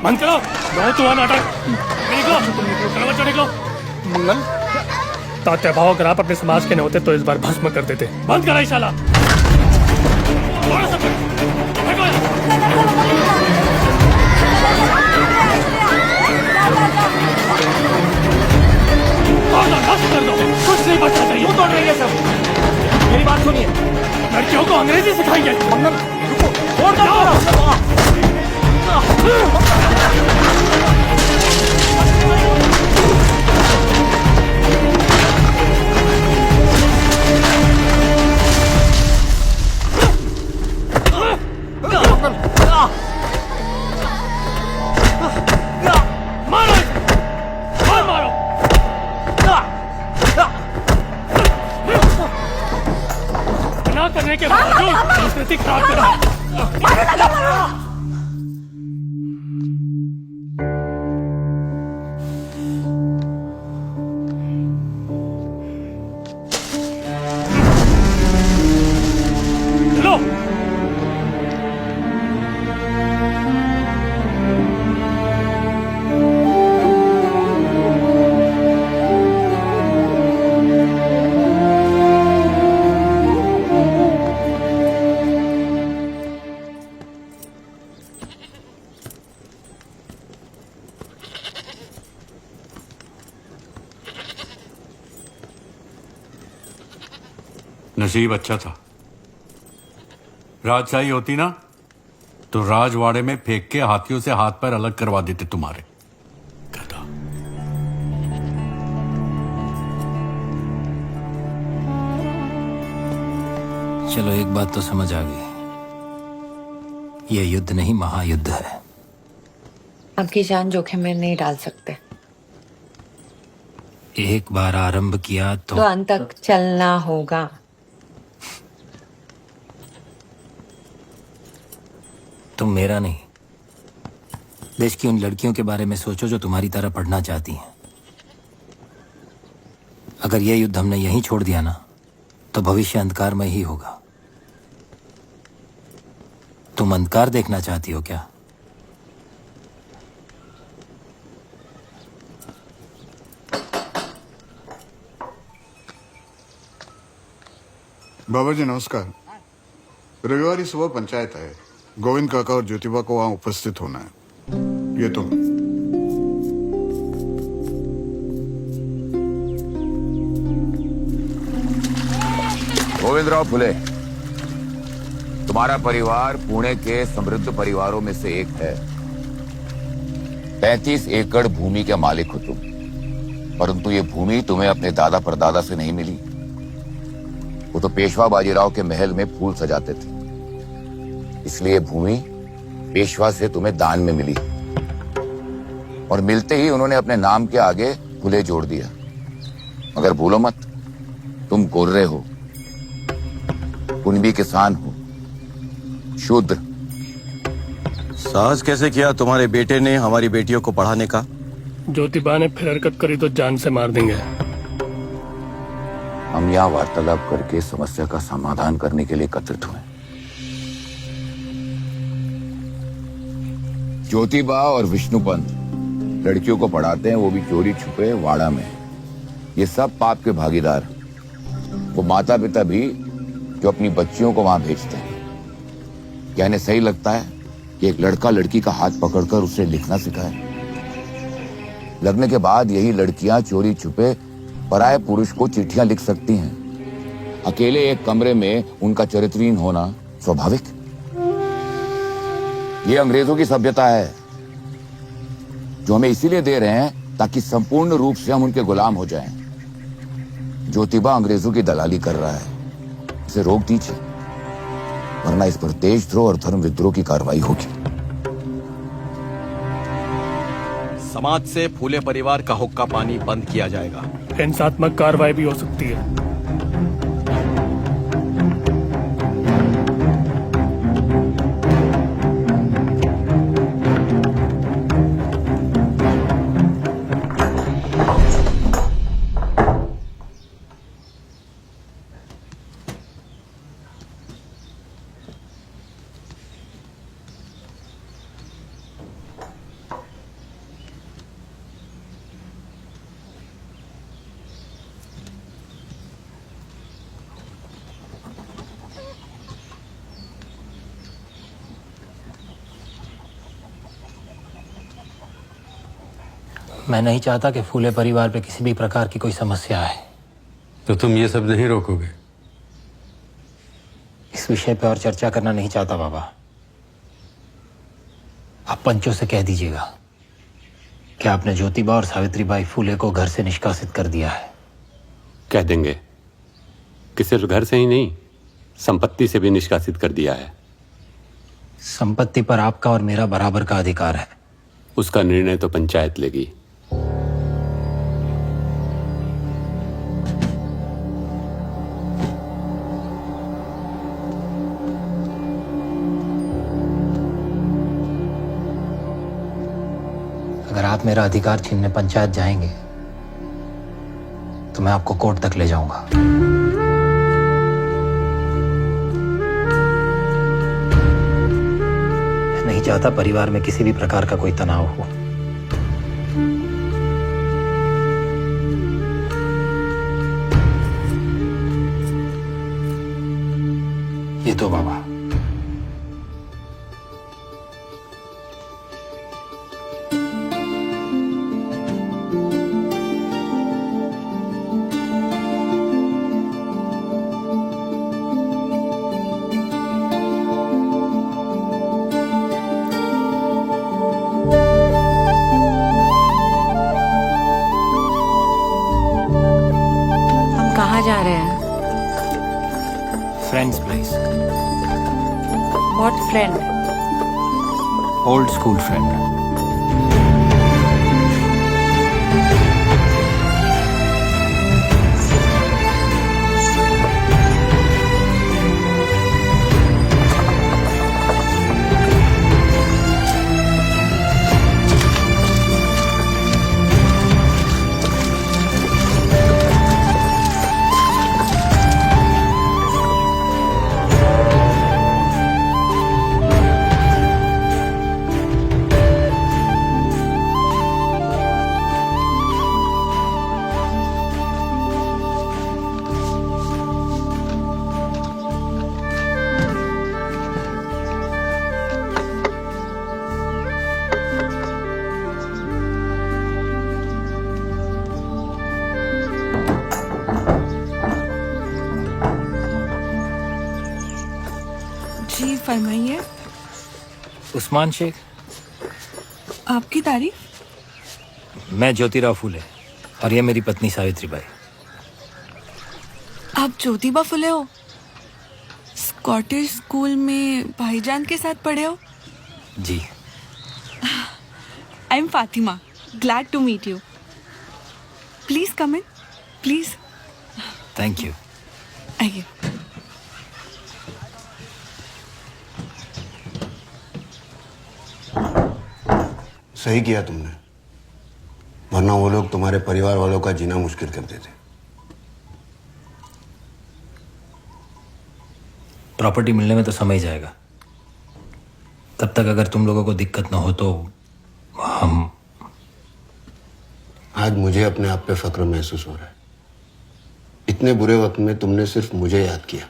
बंद करो। बहुत हुआ नाटक। निकलो, चलो बच्चों निकलो। मंगल, तात्या भाव अगर आप अपने समाज के न होते तो इस बार भस्म कर देते। बंद करा शाला। कर दो, कुछ नहीं बचना चाहिए। क्यों तोड़ रही है सब? मेरी बात सुनिए। लड़कियों को अंग्रेजी सिखाएंगे। मंगल, रुको, छोड़ दो। मारो इसे। और मारो। ना करने के बावजूद संस्कृति खराब करा। चलो। नसीब अच्छा था। राजशाही होती ना तो राजवाड़े में फेंक के हाथियों से हाथ पैर अलग करवा देते तुम्हारे। गधा। चलो एक बात तो समझ आ गई, ये युद्ध नहीं महायुद्ध है। आपकी जान जोखिम में नहीं डाल सकते। एक बार आरंभ किया तो अंत तक चलना होगा। तुम मेरा नहीं, देश की उन लड़कियों के बारे में सोचो जो तुम्हारी तरह पढ़ना चाहती हैं। अगर यह युद्ध हमने यहीं छोड़ दिया ना तो भविष्य अंधकारमय ही होगा। तुम अंधकार देखना चाहती हो क्या? बाबा जी नमस्कार। रविवार सुबह पंचायत है। गोविंद काका और ज्योतिबा को वहां उपस्थित होना है। ये तुम। गोविंदराव फुले, तुम्हारा परिवार पुणे के समृद्ध परिवारों में से एक है। 35 एकड़ भूमि के मालिक हो तुम, परंतु ये भूमि तुम्हें अपने दादा परदादा से नहीं मिली। वो तो पेशवा बाजीराव के महल में फूल सजाते थे, इसलिए भूमि पेशवा से तुम्हें दान में मिली। और मिलते ही उन्होंने अपने नाम के आगे फुले जोड़ दिया। मगर भूलो मत, तुम गोर्रे हो, कुणबी किसान हो, शूद्र। साहस कैसे किया तुम्हारे बेटे ने हमारी बेटियों को पढ़ाने का? ज्योतिबा ने फिर हरकत करी तो जान से मार देंगे। हम यहाँ वार्तालाप करके समस्या का समाधान करने के लिए एकत्रित हुए। ज्योतिबा और विष्णुपंत लड़कियों को पढ़ाते हैं, वो भी चोरी छुपे वाड़ा में। ये सब पाप के भागीदार। वो माता पिता भी जो अपनी बच्चियों को वहां भेजते हैं। क्या इन्हें सही लगता है कि एक लड़का लड़की का हाथ पकड़कर उसे लिखना सिखाए? लगने के बाद यही लड़कियां चोरी छुपे पराये पुरुष को चिट्ठियां लिख सकती हैं। अकेले एक कमरे में उनका चरित्रहीन होना स्वाभाविक। ये अंग्रेजों की सभ्यता है जो हमें इसीलिए दे रहे हैं ताकि संपूर्ण रूप से हम उनके गुलाम हो जाएं। ज्योतिबा अंग्रेजों की दलाली कर रहा है, इसे रोक दीजिए, वरना इस पर देशद्रोह और धर्म विद्रोह की कार्रवाई होगी। समाज से फूले परिवार का हुक्का पानी बंद किया जाएगा। हिंसात्मक कार्रवाई भी हो सकती है। मैं नहीं चाहता कि फूले परिवार पे किसी भी प्रकार की कोई समस्या आए। तो तुम ये सब नहीं रोकोगे? इस विषय पे और चर्चा करना नहीं चाहता बाबा। आप पंचों से कह दीजिएगा कि आपने ज्योतिबा और सावित्रीबाई फूले को घर से निष्कासित कर दिया है। कह देंगे कि सिर्फ घर से ही नहीं, संपत्ति से भी निष्कासित कर दिया है। संपत्ति पर आपका और मेरा बराबर का अधिकार है। उसका निर्णय तो पंचायत लेगी। अगर आप मेरा अधिकार छीनने पंचायत जाएंगे तो मैं आपको कोर्ट तक ले जाऊंगा। मैं नहीं चाहता परिवार में किसी भी प्रकार का कोई तनाव हो। ये तो बाबा, कहाँ जा रहे हैं? Friends place. What friend? Old school friend. जी फरमाइए। उस्मान शेख। आपकी तारीफ? मैं ज्योतिराव फूले और ये मेरी पत्नी सावित्रीबाई। आप ज्योतिबा फुले हो? स्कॉटिश स्कूल में भाईजान के साथ पढ़े हो? जी। I am Fatima, glad to meet you. Please come in, please. Thank you. आइए। सही किया तुमने, वरना वो लोग तुम्हारे परिवार वालों का जीना मुश्किल कर देते। प्रॉपर्टी मिलने में तो समय जाएगा। तब तक अगर तुम लोगों को दिक्कत ना हो तो हम। आज मुझे अपने आप पे फक्र महसूस हो रहा है। इतने बुरे वक्त में तुमने सिर्फ मुझे याद किया।